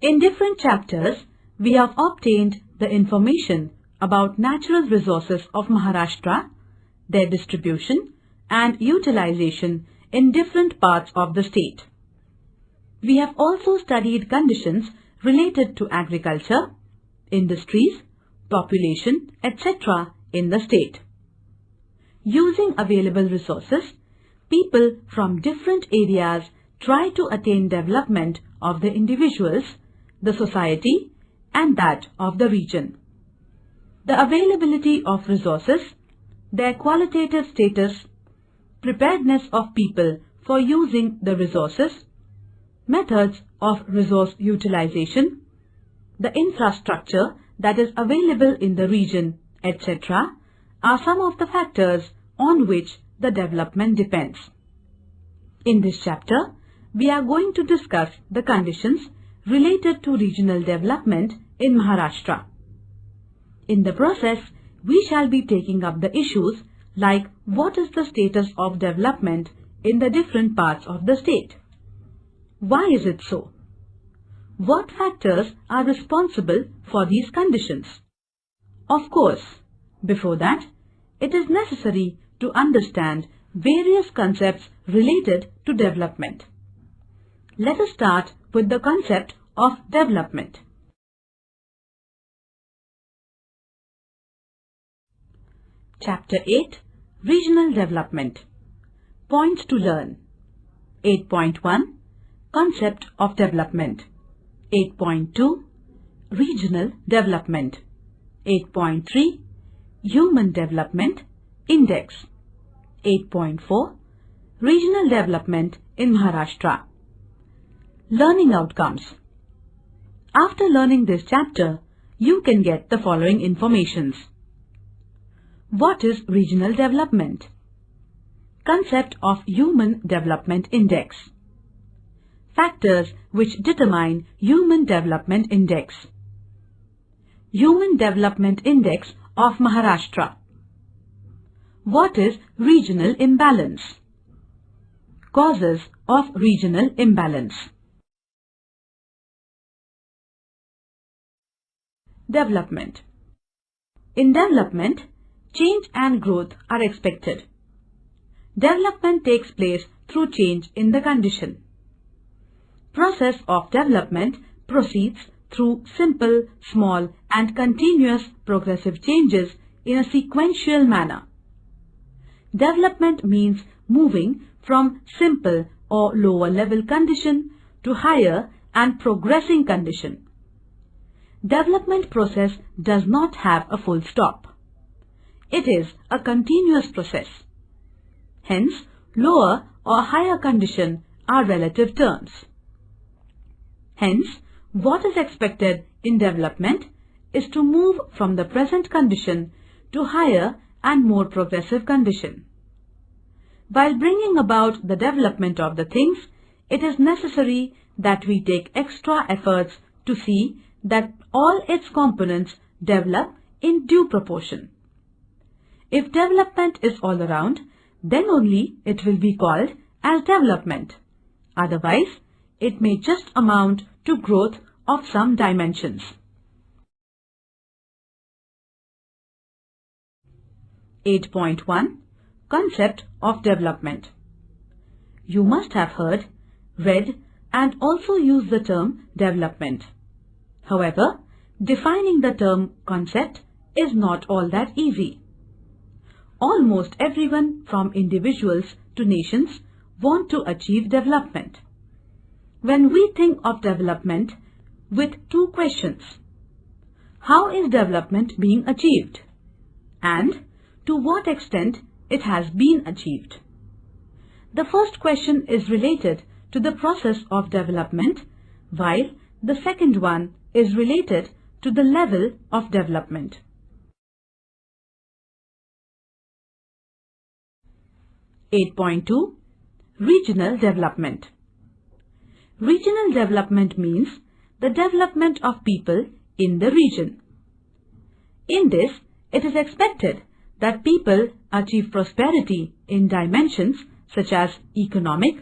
In different chapters, we have obtained the information about natural resources of Maharashtra, their distribution and utilization in different parts of the state. We have also studied conditions related to agriculture, industries, population, etc. in the state. Using available resources, people from different areas try to attain development of the individuals, the society, and that of the region. The availability of resources, their qualitative status, preparedness of people for using the resources, methods of resource utilization, the infrastructure that is available in the region, etc. are some of the factors on which the development depends. In this chapter, we are going to discuss the conditions related to regional development in Maharashtra. In the process, we shall be taking up the issues like what is the status of development in the different parts of the state? Why is it so? What factors are responsible for these conditions? Of course, before that, it is necessary to understand various concepts related to development. Let us start with the concept of development. Chapter 8, Regional Development. Points to learn. 8.1, Concept of Development. 8.2, Regional Development. 8.3, Human Development Index. 8.4, Regional Development in Maharashtra. Learning outcomes. After learning this chapter, you can get the following informations. What is regional development? Concept of Human Development Index. Factors which determine Human Development Index. Human Development Index of Maharashtra. What is regional imbalance? Causes of regional imbalance. Development. In development, change and growth are expected. Development takes place through change in the condition. Process of development proceeds through simple, small and continuous progressive changes in a sequential manner. Development means moving from simple or lower level condition to higher and progressing condition. Development process does not have a full stop. It is a continuous process. Hence, lower or higher condition are relative terms. Hence, what is expected in development is to move from the present condition to higher and more progressive condition. While bringing about the development of the things, it is necessary that we take extra efforts to see that all its components develop in due proportion. If development is all around, then only it will be called as development. Otherwise, it may just amount to growth of some dimensions. 8.1, Concept of Development. You must have heard, read and also used the term development. However, defining the term concept is not all that easy. Almost everyone from individuals to nations want to achieve development. When we think of development with two questions, how is development being achieved? And to what extent it has been achieved? The first question is related to the process of development, while the second one is related to the level of development. 8.2, Regional Development. Regional development means the development of people in the region. In this, it is expected that people achieve prosperity in dimensions such as economic,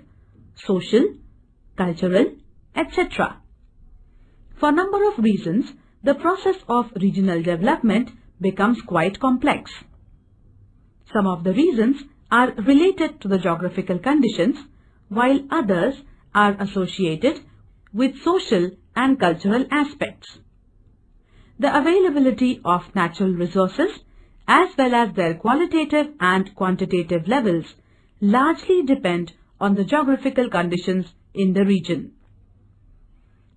social, cultural, etc. For a number of reasons, the process of regional development becomes quite complex. Some of the reasons are related to the geographical conditions, while others are associated with social and cultural aspects. The availability of natural resources as well as their qualitative and quantitative levels largely depend on the geographical conditions in the region.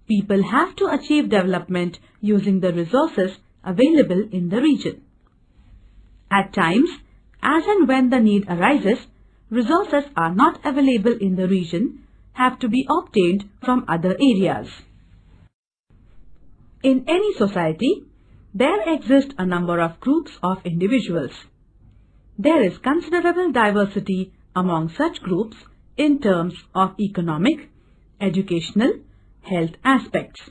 People have to achieve development using the resources available in the region. At times, as and when the need arises, resources are not available in the region, have to be obtained from other areas. In any society, there exist a number of groups of individuals. There is considerable diversity among such groups in terms of economic, educational, health aspects.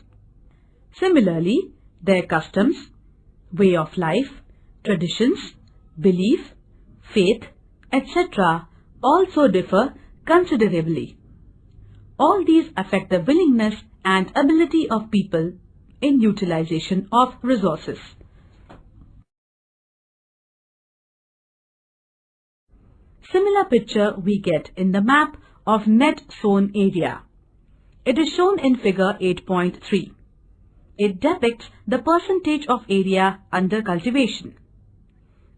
Similarly, their customs, way of life, traditions, belief, faith, etc. also differ considerably. All these affect the willingness and ability of people in utilization of resources. Similar picture we get in the map of net sown area. It is shown in figure 8.3. It depicts the percentage of area under cultivation.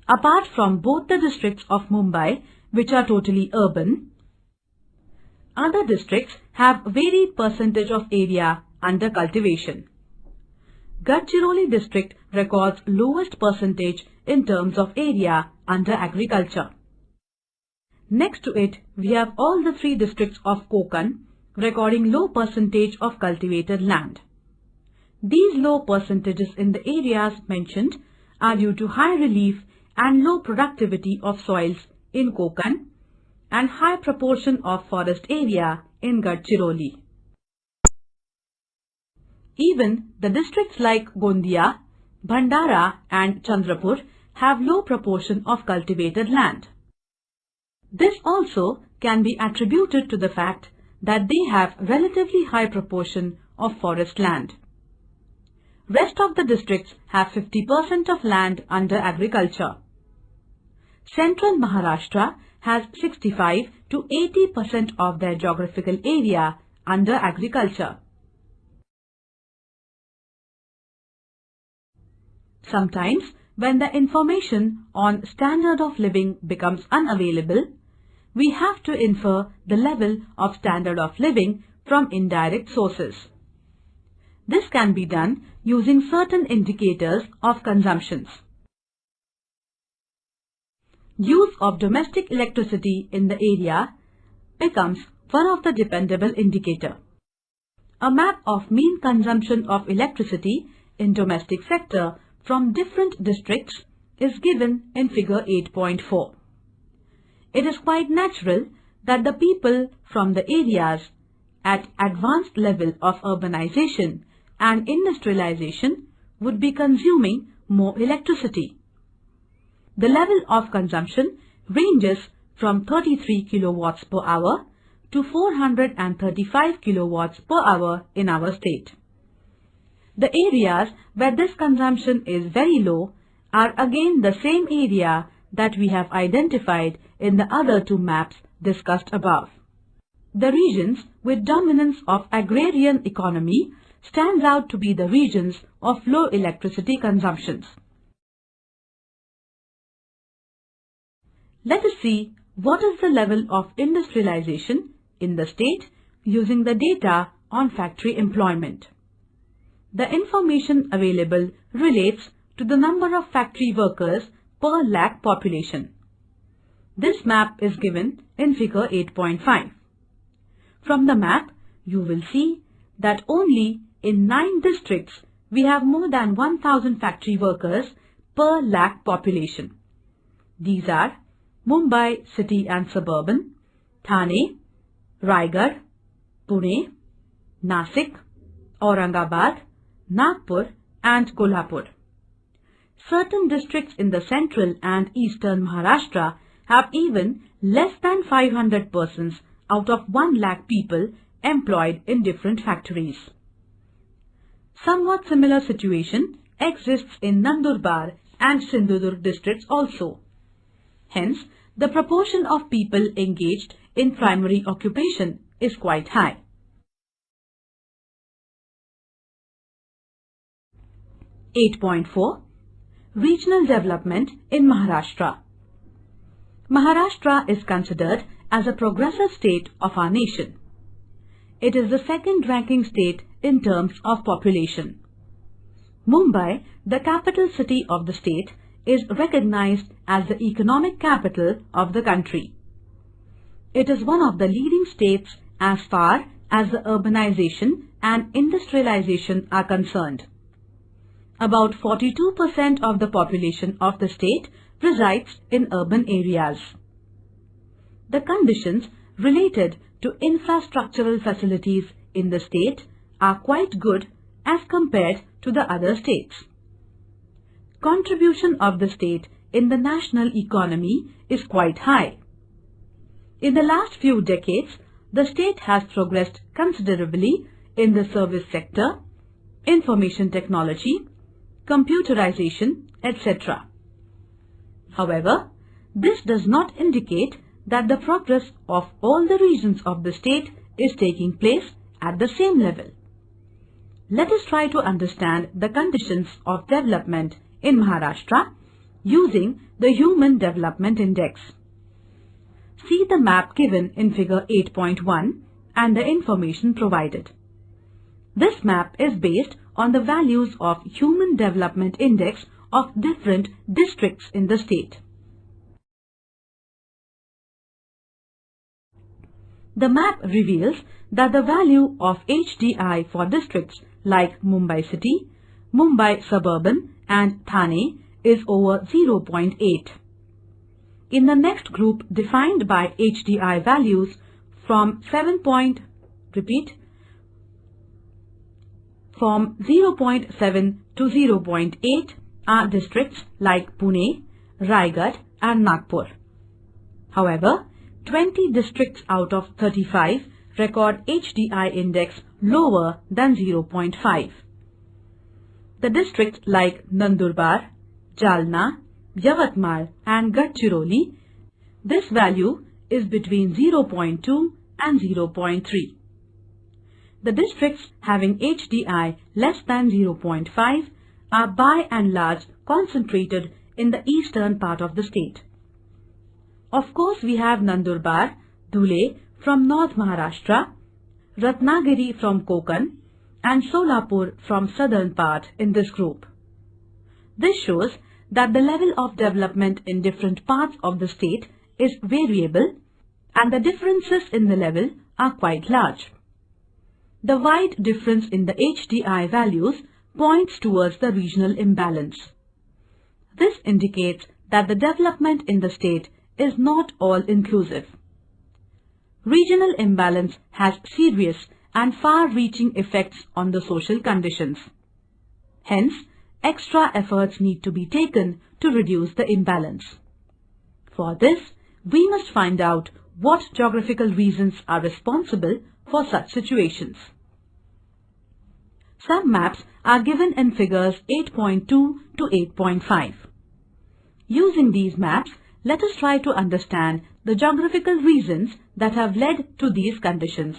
Apart from both the districts of Mumbai, which are totally urban, other districts have varied percentage of area under cultivation. Gadchiroli district records lowest percentage in terms of area under agriculture. Next to it, we have all the three districts of Konkan recording low percentage of cultivated land. These low percentages in the areas mentioned are due to high relief and low productivity of soils in Konkan and high proportion of forest area in Gadchiroli. Even the districts like Gondia, Bhandara and Chandrapur have low proportion of cultivated land. This also can be attributed to the fact that they have relatively high proportion of forest land. Rest of the districts have 50% of land under agriculture. Central Maharashtra has 65 to 80% of their geographical area under agriculture. Sometimes, when the information on standard of living becomes unavailable, we have to infer the level of standard of living from indirect sources. This can be done using certain indicators of consumptions. Use of domestic electricity in the area becomes one of the dependable indicator. A map of mean consumption of electricity in domestic sector from different districts is given in figure 8.4. It is quite natural that the people from the areas at advanced level of urbanization and industrialization would be consuming more electricity. The level of consumption ranges from 33 kilowatts per hour to 435 kilowatts per hour in our state. The areas where this consumption is very low are again the same area that we have identified in the other two maps discussed above. The regions with dominance of agrarian economy stands out to be the regions of low electricity consumptions. Let us see what is the level of industrialization in the state using the data on factory employment. The information available relates to the number of factory workers per lakh population. This map is given in figure 8.5. From the map, you will see that only in 9 districts we have more than 1000 factory workers per lakh population. These are Mumbai city and suburban, Thane, Raigad, Pune, Nasik, Aurangabad, Nagpur and Kolhapur. Certain districts in the central and eastern Maharashtra have even less than 500 persons out of 1 lakh people employed in different factories. Somewhat similar situation exists in Nandurbar and Sindhudurg districts also. Hence, the proportion of people engaged in primary occupation is quite high. 8.4 Regional Development in Maharashtra. Maharashtra is considered as a progressive state of our nation. It is the second-ranking state in terms of population. Mumbai, the capital city of the state, is recognized as the economic capital of the country. It is one of the leading states as far as the urbanization and industrialization are concerned. About 42% of the population of the state resides in urban areas. The conditions related to infrastructural facilities in the state are quite good as compared to the other states. Contribution of the state in the national economy is quite high. In the last few decades, the state has progressed considerably in the service sector, information technology, computerization, etc. However, this does not indicate that the progress of all the regions of the state is taking place at the same level. Let us try to understand the conditions of development in Maharashtra using the Human Development Index. See the map given in figure 8.1 and the information provided. This map is based on the values of Human Development Index of different districts in the state. The map reveals that the value of HDI for districts like Mumbai City, Mumbai Suburban and Thane is over 0.8. In the next group defined by HDI values from 0.7 to 0.8 are districts like Pune, Raigad and Nagpur. However, 20 districts out of 35 record HDI index lower than 0.5. The districts like Nandurbar, Jalna, Yavatmal and Gadchiroli, this value is between 0.2 and 0.3. The districts having HDI less than 0.5 are by and large concentrated in the eastern part of the state. Of course, we have Nandurbar, Dhule from North Maharashtra, Ratnagiri from Konkan and Solapur from southern part in this group. This shows that the level of development in different parts of the state is variable and the differences in the level are quite large. The wide difference in the HDI values points towards the regional imbalance. This indicates that the development in the state is not all-inclusive. Regional imbalance has serious and far-reaching effects on the social conditions. Hence, extra efforts need to be taken to reduce the imbalance. For this, we must find out what geographical reasons are responsible for such situations. Some maps are given in figures 8.2 to 8.5. Using these maps, let us try to understand the geographical reasons that have led to these conditions.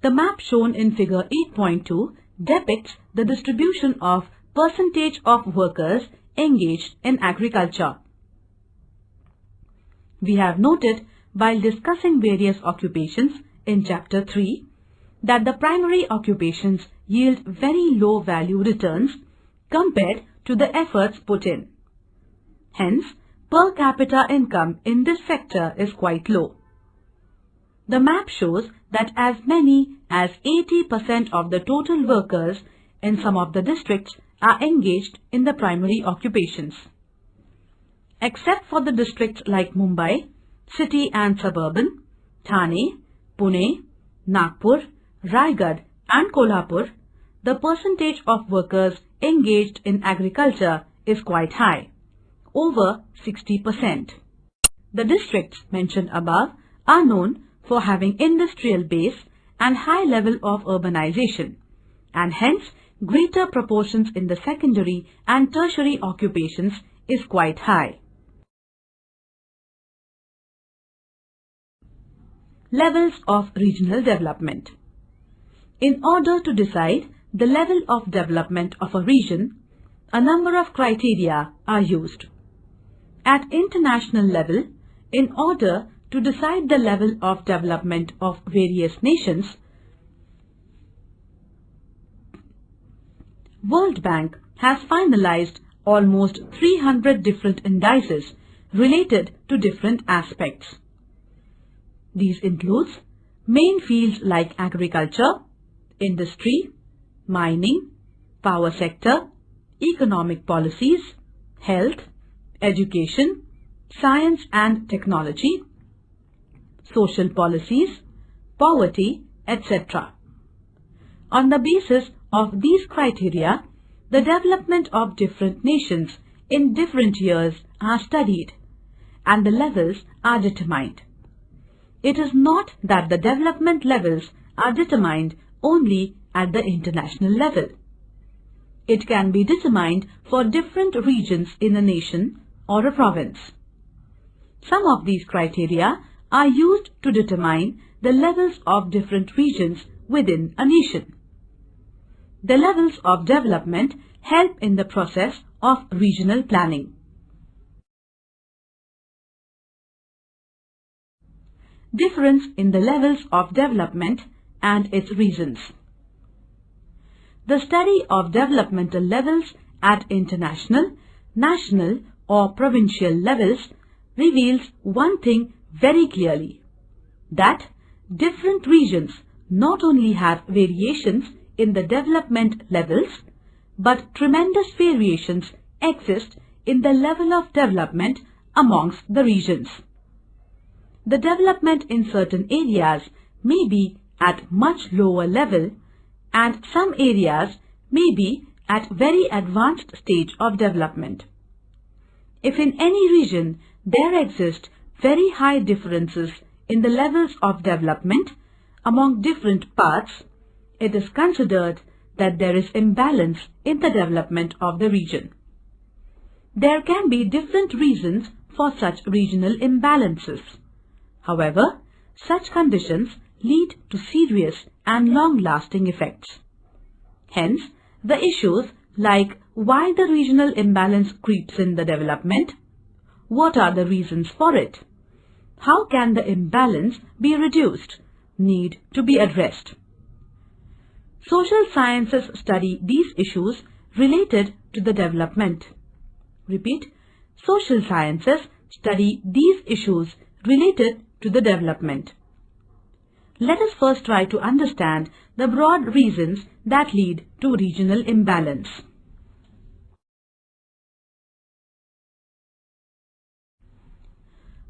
The map shown in figure 8.2 depicts the distribution of percentage of workers engaged in agriculture. We have noted while discussing various occupations in chapter 3 that the primary occupations yield very low value returns compared to the efforts put in. Hence, per capita income in this sector is quite low. The map shows that as many as 80% of the total workers in some of the districts are engaged in the primary occupations. Except for the districts like Mumbai, City and Suburban, Thane, Pune, Nagpur, Raigad and Kolhapur, the percentage of workers engaged in agriculture is quite high, over 60%. The districts mentioned above are known for having industrial base and high level of urbanization, and hence greater proportions in the secondary and tertiary occupations is quite high. Levels of regional development. In order to decide the level of development of a region, a number of criteria are used. At international level, in order to decide the level of development of various nations, World Bank has finalized almost 300 different indices related to different aspects. These include main fields like agriculture, industry, mining, power sector, economic policies, health, education, science and technology, social policies, poverty, etc. On the basis of these criteria, the development of different nations in different years are studied and the levels are determined. It is not that the development levels are determined only at the international level. It can be determined for different regions in a nation or a province. Some of these criteria are used to determine the levels of different regions within a nation. The levels of development help in the process of regional planning. Difference in the levels of development and its reasons. The study of developmental levels at international, national or provincial levels reveals one thing very clearly, that different regions not only have variations in the development levels, but tremendous variations exist in the level of development amongst the regions. The development in certain areas may be at much lower level and some areas may be at very advanced stage of development. If in any region there exist very high differences in the levels of development among different parts, it is considered that there is imbalance in the development of the region. There can be different reasons for such regional imbalances. However, such conditions lead to serious and long-lasting effects. Hence, the issues like why the regional imbalance creeps in the development, what are the reasons for it, how can the imbalance be reduced, need to be addressed. Social sciences study these issues related to the development. Repeat, social sciences study these issues related to the development. Let us first try to understand the broad reasons that lead to regional imbalance.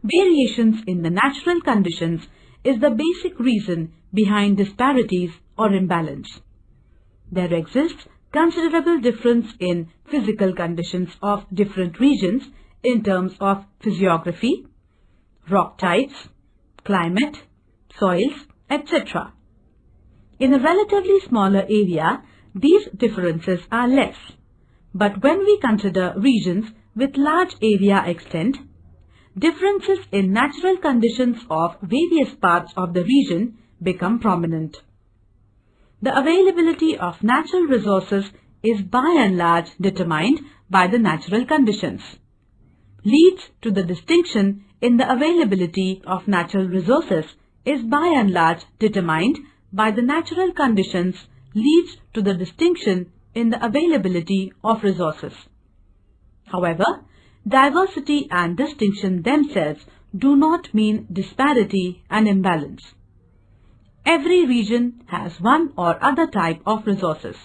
Variations in the natural conditions is the basic reason behind disparities or imbalance. There exists considerable difference in physical conditions of different regions in terms of physiography, rock types, climate, soils, etc. In a relatively smaller area, these differences are less. But when we consider regions with large area extent, differences in natural conditions of various parts of the region become prominent. The availability of natural resources is by and large determined by the natural conditions. Leads to the distinction in the availability of natural resources is by and large determined by the natural conditions leads to the distinction in the availability of resources. However, diversity and distinction themselves do not mean disparity and imbalance. Every region has one or other type of resources.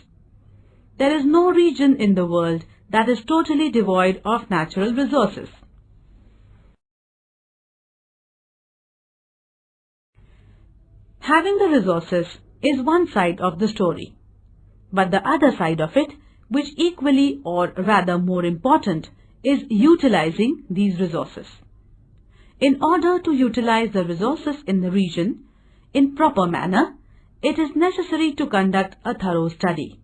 There is no region in the world that is totally devoid of natural resources. Having the resources is one side of the story, but the other side of it, which equally or rather more important, is utilizing these resources. In order to utilize the resources in the region, in proper manner, it is necessary to conduct a thorough study.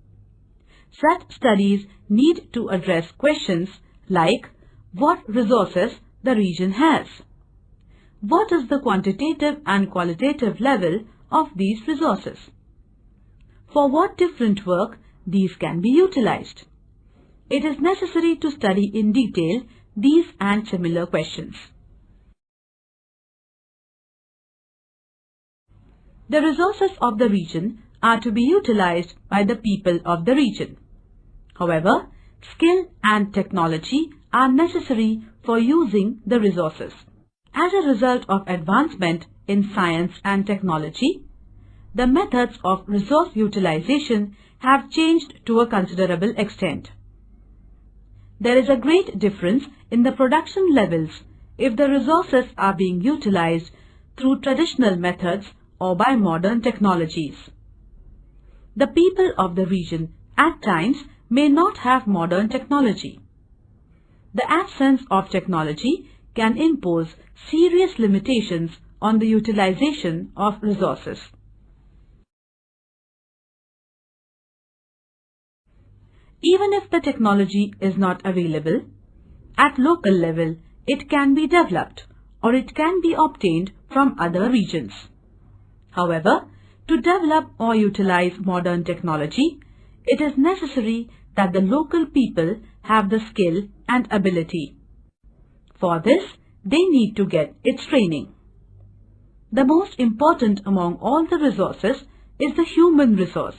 Such studies need to address questions like what resources the region has. What is the quantitative and qualitative level of these resources? For what different work these can be utilized? It is necessary to study in detail these and similar questions. The resources of the region are to be utilized by the people of the region. However, skill and technology are necessary for using the resources. As a result of advancement in science and technology, the methods of resource utilization have changed to a considerable extent. There is a great difference in the production levels if the resources are being utilized through traditional methods or by modern technologies. The people of the region at times may not have modern technology. The absence of technology can impose serious limitations on the utilization of resources. Even if the technology is not available, at local level it can be developed or it can be obtained from other regions. However, to develop or utilize modern technology, it is necessary that the local people have the skill and ability. For this, they need to get its training. The most important among all the resources is the human resource.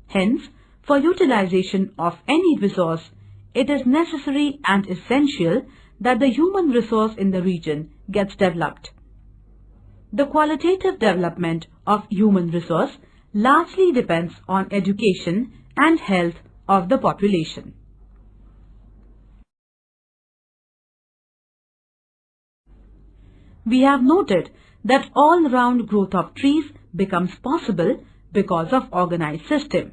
Hence, for utilization of any resource, it is necessary and essential that the human resource in the region gets developed. The qualitative development of human resource largely depends on education and health of the population. We have noted that all-round growth of trees becomes possible because of organized system.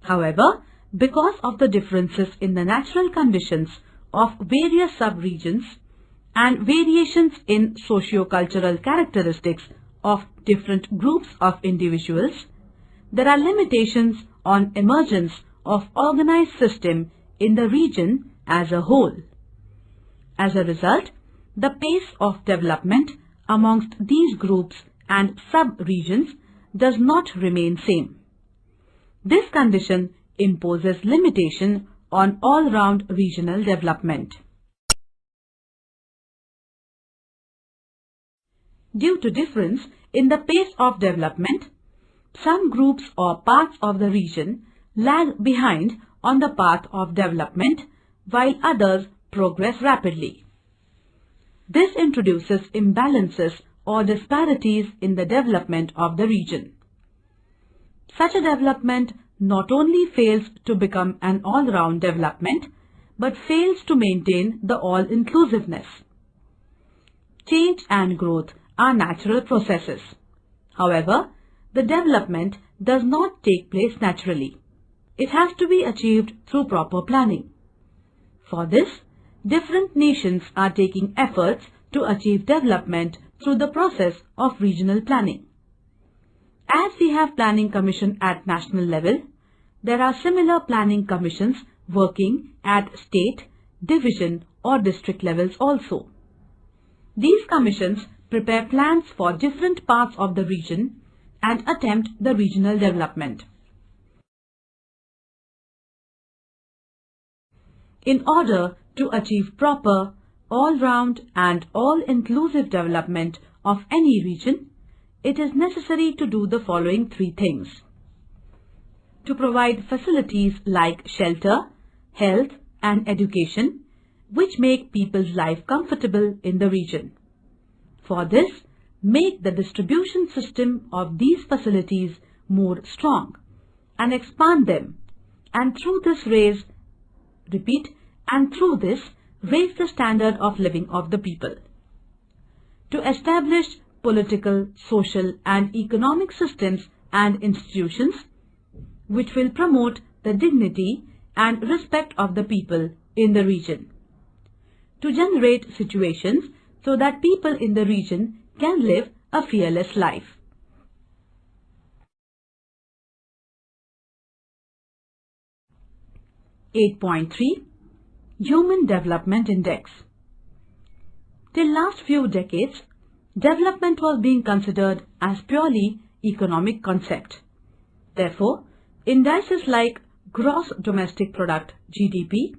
However, because of the differences in the natural conditions of various sub-regions and variations in socio-cultural characteristics of different groups of individuals, there are limitations on emergence of organized system in the region as a whole. As a result, the pace of development amongst these groups and sub-regions does not remain same. This condition imposes limitation on all-round regional development. Due to difference in the pace of development, some groups or parts of the region lag behind on the path of development while others progress rapidly. This introduces imbalances or disparities in the development of the region. Such a development not only fails to become an all-round development, but fails to maintain the all-inclusiveness. Change and growth are natural processes. However, the development does not take place naturally. It has to be achieved through proper planning. For this, different nations are taking efforts to achieve development through the process of regional planning. As we have Planning Commission at national level, there are similar planning commissions working at state, division or district levels also. These commissions prepare plans for different parts of the region and attempt the regional development. In order to achieve proper, all-round and all-inclusive development of any region, it is necessary to do the following three things. To provide facilities like shelter, health and education, which make people's life comfortable in the region. For this, make the distribution system of these facilities more strong and expand them, and through this raise the standard of living of the people. To establish political, social and economic systems and institutions which will promote the dignity and respect of the people in the region. To generate situations so that people in the region can live a fearless life. 8.3 Human Development Index. Till last few decades, development was being considered as purely economic concept. Therefore, indices like Gross Domestic Product (GDP)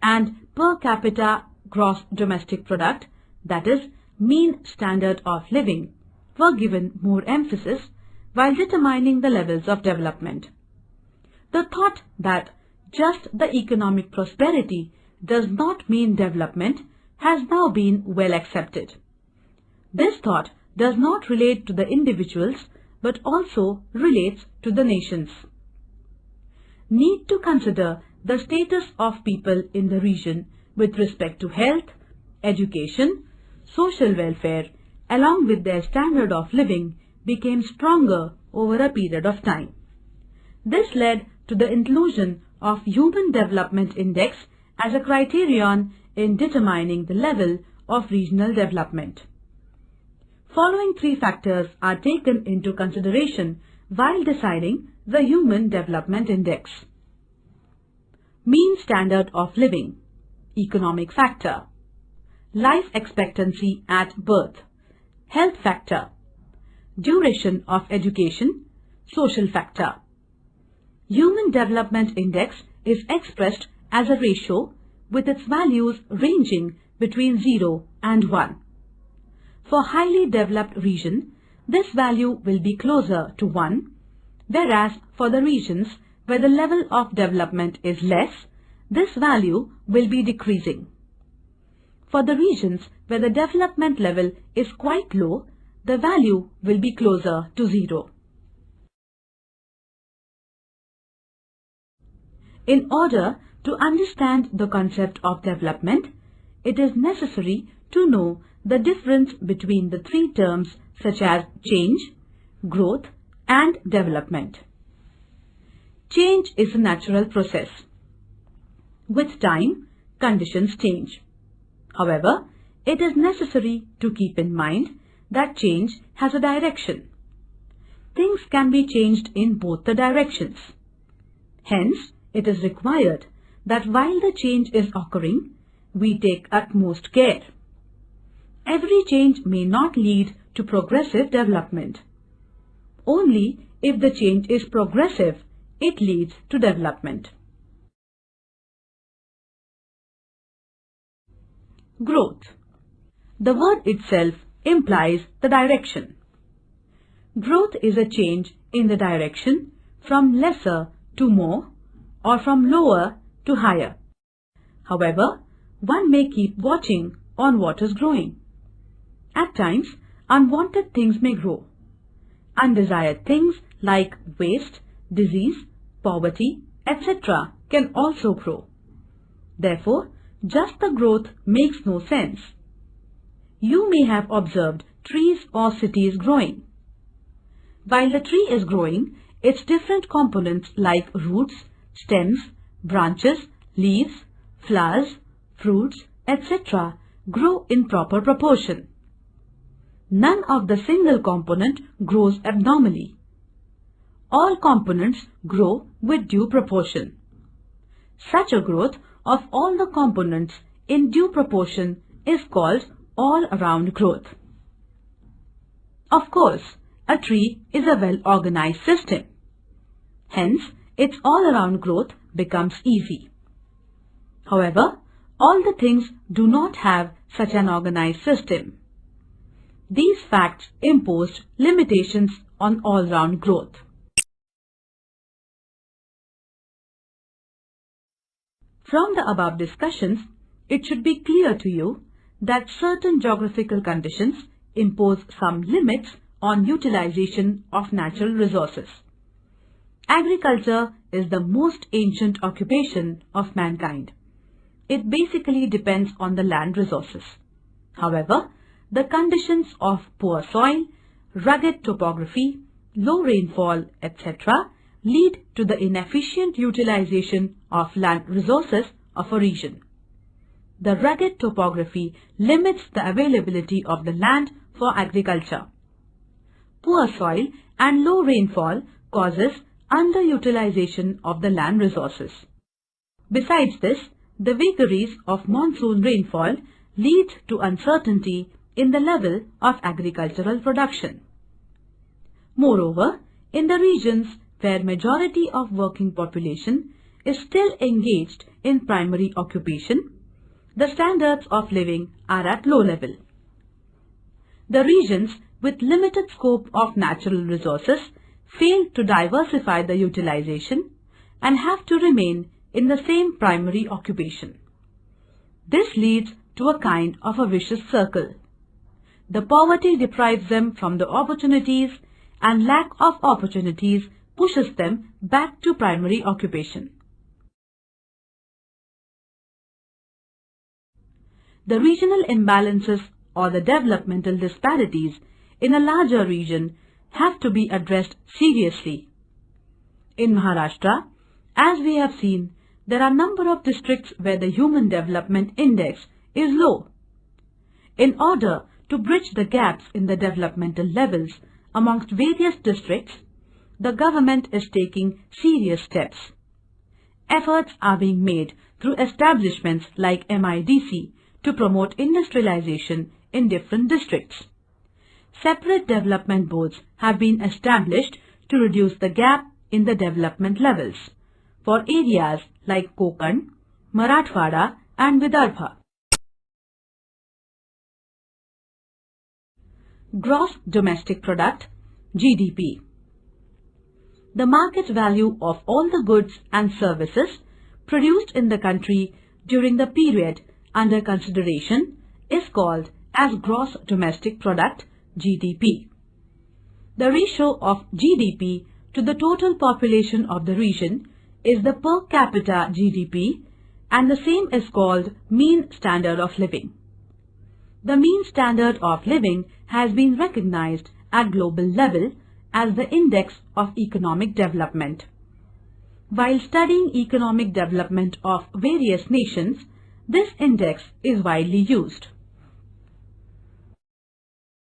and Per Capita Gross Domestic Product, that is, mean standard of living, were given more emphasis while determining the levels of development. The thought that just the economic prosperity does not mean development has now been well accepted. This thought does not relate to the individuals but also relates to the nations. Need to consider the status of people in the region with respect to health, education, social welfare, along with their standard of living became stronger over a period of time. This led to the inclusion of Human Development Index as a criterion in determining the level of regional development. Following three factors are taken into consideration while deciding the Human Development Index. Mean standard of living, economic factor, life expectancy at birth, health factor, duration of education, social factor. Human Development Index is expressed as a ratio with its values ranging between 0 and 1. For highly developed region, this value will be closer to 1, whereas for the regions where the level of development is less, this value will be decreasing. For the regions where the development level is quite low, the value will be closer to 0. In order to understand the concept of development, it is necessary to know the difference between the three terms such as change, growth, and development. Change is a natural process. With time, conditions change. However, it is necessary to keep in mind that change has a direction. Things can be changed in both the directions. Hence, it is required that while the change is occurring, we take utmost care. Every change may not lead to progressive development. Only if the change is progressive, it leads to development. Growth. The word itself implies the direction. Growth is a change in the direction from lesser to more or from lower to higher. However, one may keep watching on what is growing. At times, unwanted things may grow. Undesired things like waste, disease, poverty, etc. can also grow. Therefore, just the growth makes no sense. You may have observed trees or cities growing. While the tree is growing, its different components like roots, stems, branches, leaves, flowers, fruits, etc. grow in proper proportion. None of the single component grows abnormally. All components grow with due proportion. Such a growth of all the components in due proportion is called all-around growth. Of course, a tree is a well-organized system. Hence, its all-around growth becomes easy. However, all the things do not have such an organized system. These facts imposed limitations on all-round growth. From the above discussions, it should be clear to you that certain geographical conditions impose some limits on utilization of natural resources. Agriculture is the most ancient occupation of mankind. It basically depends on the land resources. However, the conditions of poor soil, rugged topography, low rainfall, etc. lead to the inefficient utilization of land resources of a region. The rugged topography limits the availability of the land for agriculture. Poor soil and low rainfall causes underutilization of the land resources. Besides this, the vagaries of monsoon rainfall lead to uncertainty in the level of agricultural production. Moreover, in the regions where majority of working population is still engaged in primary occupation, the standards of living are at low level. The regions with limited scope of natural resources fail to diversify the utilization and have to remain in the same primary occupation. This leads to a kind of a vicious circle. The poverty deprives them from the opportunities, and lack of opportunities pushes them back to primary occupation. The regional imbalances or the developmental disparities in a larger region have to be addressed seriously. In Maharashtra, as we have seen, there are a number of districts where the Human Development Index is low. In order to bridge the gaps in the developmental levels amongst various districts, the government is taking serious steps. Efforts are being made through establishments like MIDC to promote industrialization in different districts. Separate development boards have been established to reduce the gap in the development levels for areas like Konkan, Marathwada and Vidarbha. Gross Domestic Product, GDP. The market value of all the goods and services produced in the country during the period under consideration is called as Gross Domestic Product, GDP. The ratio of GDP to the total population of the region is the per capita GDP, and the same is called mean standard of living. The mean standard of living has been recognized at global level as the index of economic development. While studying economic development of various nations, this index is widely used.